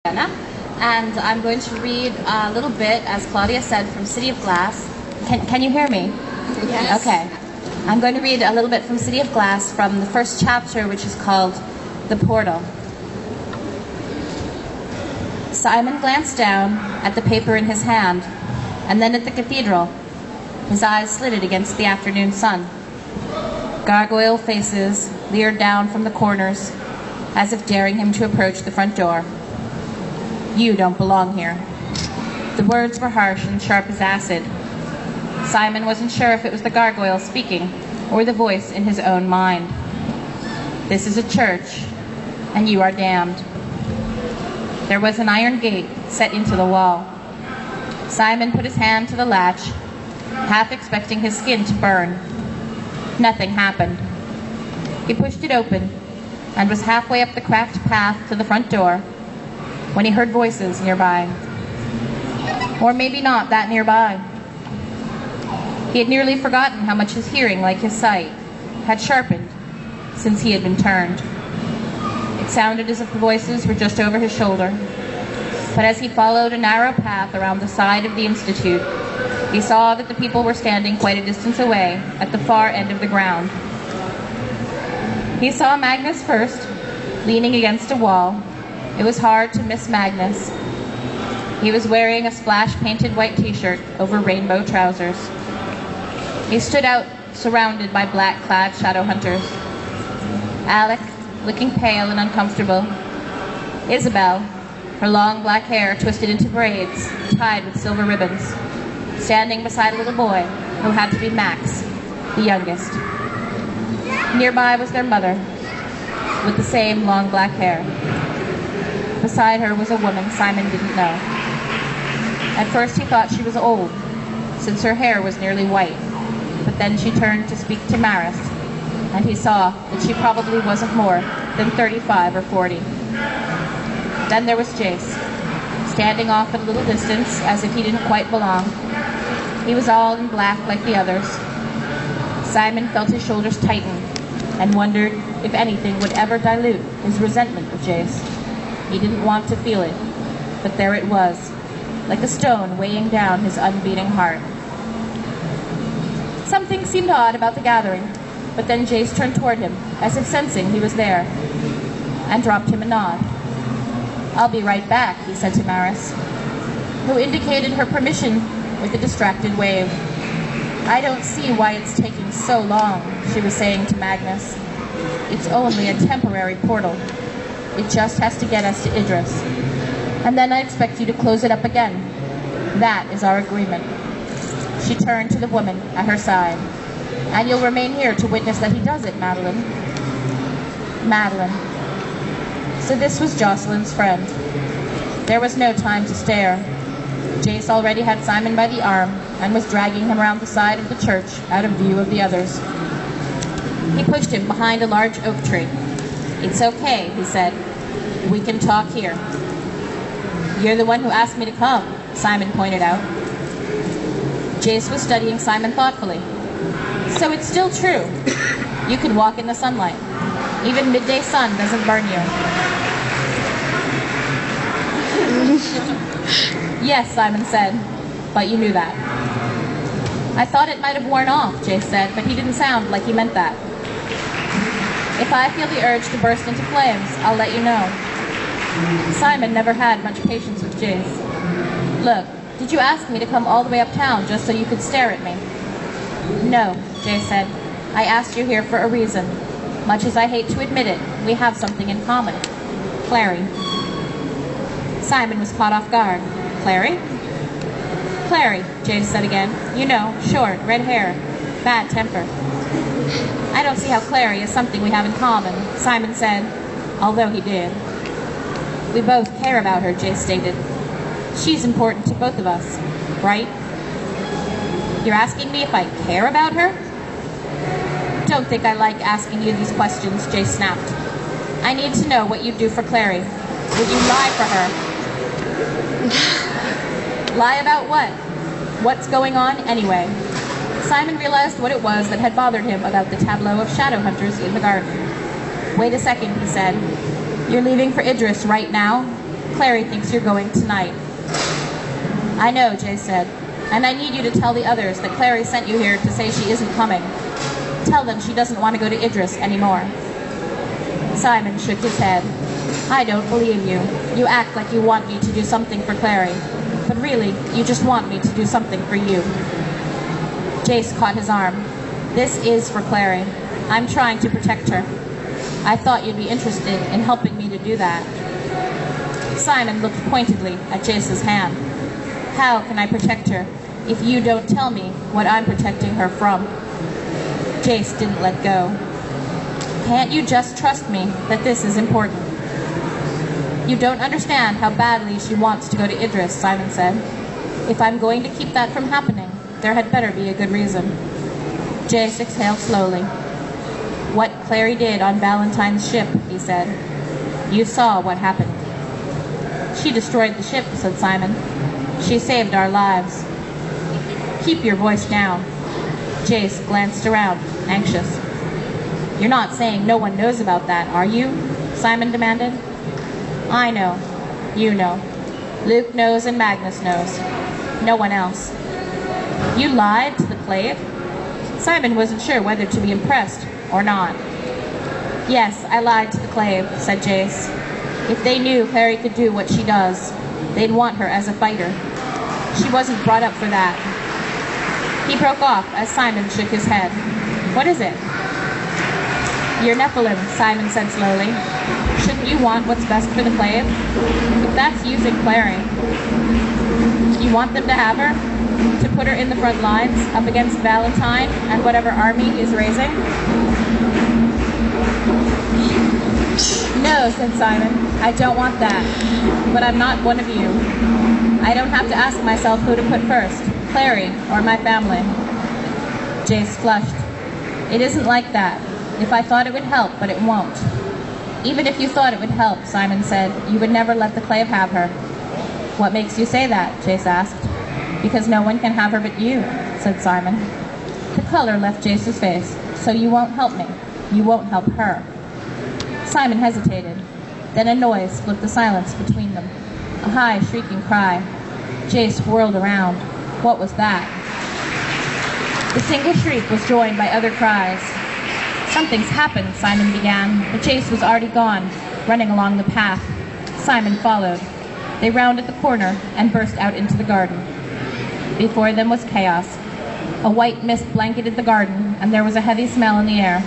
Vienna, and I'm going to read a little bit, as Claudia said, from City of Glass. Can you hear me? Yes. Okay. I'm going to read a little bit from City of Glass from the first chapter, which is called The Portal. Simon glanced down at the paper in his hand, and then at the cathedral. His eyes slitted against the afternoon sun. Gargoyle faces leered down from the corners, as if daring him to approach the front door. "You don't belong here." The words were harsh and sharp as acid. Simon wasn't sure if it was the gargoyle speaking or the voice in his own mind. "This is a church, and you are damned." There was an iron gate set into the wall. Simon put his hand to the latch, half expecting his skin to burn. Nothing happened. He pushed it open and was halfway up the cracked path to the front door when he heard voices nearby. Or maybe not that nearby. He had nearly forgotten how much his hearing, like his sight, had sharpened since he had been turned. It sounded as if the voices were just over his shoulder. But as he followed a narrow path around the side of the Institute, he saw that the people were standing quite a distance away at the far end of the ground. He saw Magnus first, leaning against a wall. It was hard to miss Magnus. He was wearing a splash-painted white t-shirt over rainbow trousers. He stood out, surrounded by black-clad shadow hunters. Alec, looking pale and uncomfortable. Isabel, her long black hair twisted into braids, tied with silver ribbons, standing beside a little boy who had to be Max, the youngest. Nearby was their mother, with the same long black hair. Beside her was a woman Simon didn't know. At first he thought she was old, since her hair was nearly white, but then she turned to speak to Maris, and he saw that she probably wasn't more than 35 or 40. Then there was Jace, standing off at a little distance as if he didn't quite belong. He was all in black like the others. Simon felt his shoulders tighten and wondered if anything would ever dilute his resentment of Jace. He didn't want to feel it, but there it was, like a stone weighing down his unbeating heart. Something seemed odd about the gathering, but then Jace turned toward him, as if sensing he was there, and dropped him a nod. "I'll be right back," he said to Maris, who indicated her permission with a distracted wave. "I don't see why it's taking so long," she was saying to Magnus. "It's only a temporary portal. It just has to get us to Idris. And then I expect you to close it up again. That is our agreement." She turned to the woman at her side. "And you'll remain here to witness that he does it, Madeline." Madeline. So this was Jocelyn's friend. There was no time to stare. Jace already had Simon by the arm and was dragging him around the side of the church out of view of the others. He pushed him behind a large oak tree. "It's okay," he said. "We can talk here." "You're the one who asked me to come," Simon pointed out. Jace was studying Simon thoughtfully. "So it's still true. You can walk in the sunlight. Even midday sun doesn't burn you." "Yes," Simon said, "but you knew that." "I thought it might have worn off," Jace said, but he didn't sound like he meant that. "If I feel the urge to burst into flames, I'll let you know." Simon never had much patience with Jace. "Look, did you ask me to come all the way uptown just so you could stare at me?" "No," Jace said. "I asked you here for a reason. Much as I hate to admit it, we have something in common. Clary." Simon was caught off guard. "Clary?" "Clary," Jace said again. "You know, short, red hair, bad temper." "I don't see how Clary is something we have in common," Simon said, although he did. "We both care about her," Jace stated. "She's important to both of us, right?" "You're asking me if I care about her?" "Don't think I like asking you these questions," Jace snapped. "I need to know what you'd do for Clary. Would you lie for her?" "Lie about what? What's going on anyway?" Simon realized what it was that had bothered him about the tableau of shadow hunters in the garden. "Wait a second," he said. "You're leaving for Idris right now?" Clary thinks you're going tonight. I know, Jace said, and I need you to tell the others that Clary sent you here to say she isn't coming. Tell them she doesn't want to go to Idris anymore. Simon shook his head. I don't believe you. You act like you want me to do something for Clary, but really, you just want me to do something for you. Jace caught his arm. This is for Clary. I'm trying to protect her. I thought you'd be interested in helping me to do that. Simon looked pointedly at Jace's hand. How can I protect her if you don't tell me what I'm protecting her from? Jace didn't let go. Can't you just trust me that this is important? You don't understand how badly she wants to go to Idris, Simon said. If I'm going to keep that from happening, there had better be a good reason. Jace exhaled slowly. What Clary did on Valentine's ship, he said. You saw what happened. She destroyed the ship, said Simon. She saved our lives. Keep your voice down. Jace glanced around, anxious. You're not saying no one knows about that, are you? Simon demanded. I know. You know. Luke knows and Magnus knows. No one else. You lied to the Clave? Simon wasn't sure whether to be impressed or not. Yes, I lied to the Clave, said Jace. If they knew Clary could do what she does, they'd want her as a fighter. She wasn't brought up for that. He broke off as Simon shook his head. What is it? You're Nephilim, Simon said slowly. Shouldn't you want what's best for the Clave? If that's using Clary, you want them to have her? To put her in the front lines, up against Valentine and whatever army he's raising? No, said Simon. I don't want that. But I'm not one of you. I don't have to ask myself who to put first, Clary or my family. Jace flushed. It isn't like that. If I thought it would help, but it won't. Even if you thought it would help, Simon said, you would never let the Clave have her. What makes you say that? Jace asked. Because no one can have her but you, said Simon. The color left Jace's face. So you won't help me. You won't help her. Simon hesitated. Then a noise split the silence between them. A high, shrieking cry. Jace whirled around. What was that? The single shriek was joined by other cries. Something's happened, Simon began, but Jace was already gone, running along the path. Simon followed. They rounded the corner and burst out into the garden. Before them was chaos. A white mist blanketed the garden, and there was a heavy smell in the air.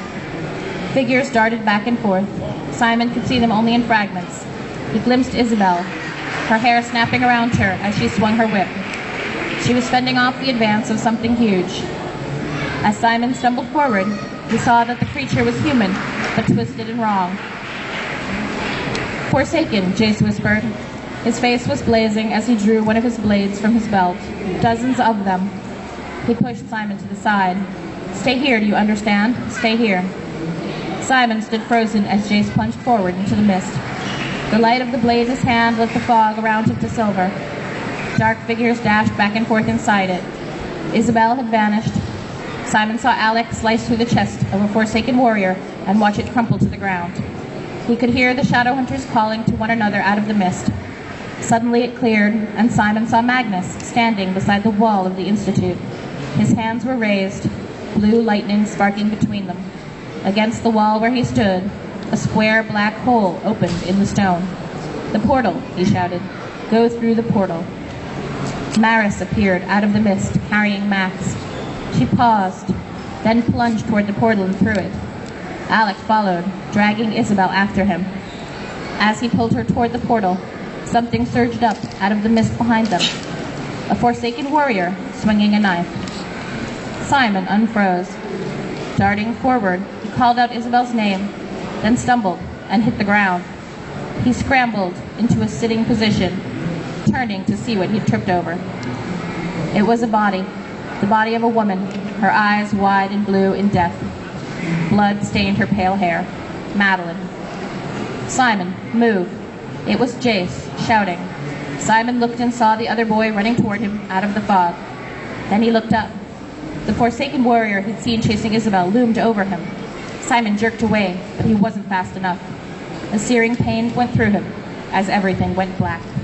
Figures darted back and forth. Simon could see them only in fragments. He glimpsed Isabel, her hair snapping around her as she swung her whip. She was fending off the advance of something huge. As Simon stumbled forward, he saw that the creature was human, but twisted and wrong. Forsaken, Jace whispered. His face was blazing as he drew one of his blades from his belt. Dozens of them. He pushed Simon to the side. Stay here, do you understand? Stay here. Simon stood frozen as Jace plunged forward into the mist. The light of the blade in his hand lit the fog around him to silver. Dark figures dashed back and forth inside it. Isabel had vanished. Simon saw Alex slice through the chest of a Forsaken warrior and watch it crumple to the ground. He could hear the shadow hunters calling to one another out of the mist. Suddenly it cleared, and Simon saw Magnus standing beside the wall of the Institute. His hands were raised, blue lightning sparking between them. Against the wall where he stood, a square black hole opened in the stone. The portal, he shouted. Go through the portal. Maris appeared out of the mist, carrying Max. She paused, then plunged toward the portal and through it. Alec followed, dragging Isabel after him. As he pulled her toward the portal, something surged up out of the mist behind them. A Forsaken warrior swinging a knife. Simon unfroze. Darting forward, he called out Isabel's name, then stumbled and hit the ground. He scrambled into a sitting position, turning to see what he'd tripped over. It was a body, the body of a woman, her eyes wide and blue in death. Blood stained her pale hair. Madeline. Simon, move. It was Jace, shouting. Simon looked and saw the other boy running toward him out of the fog. Then he looked up. The Forsaken warrior he'd seen chasing Isabel loomed over him. Simon jerked away, but he wasn't fast enough. A searing pain went through him. as everything went black.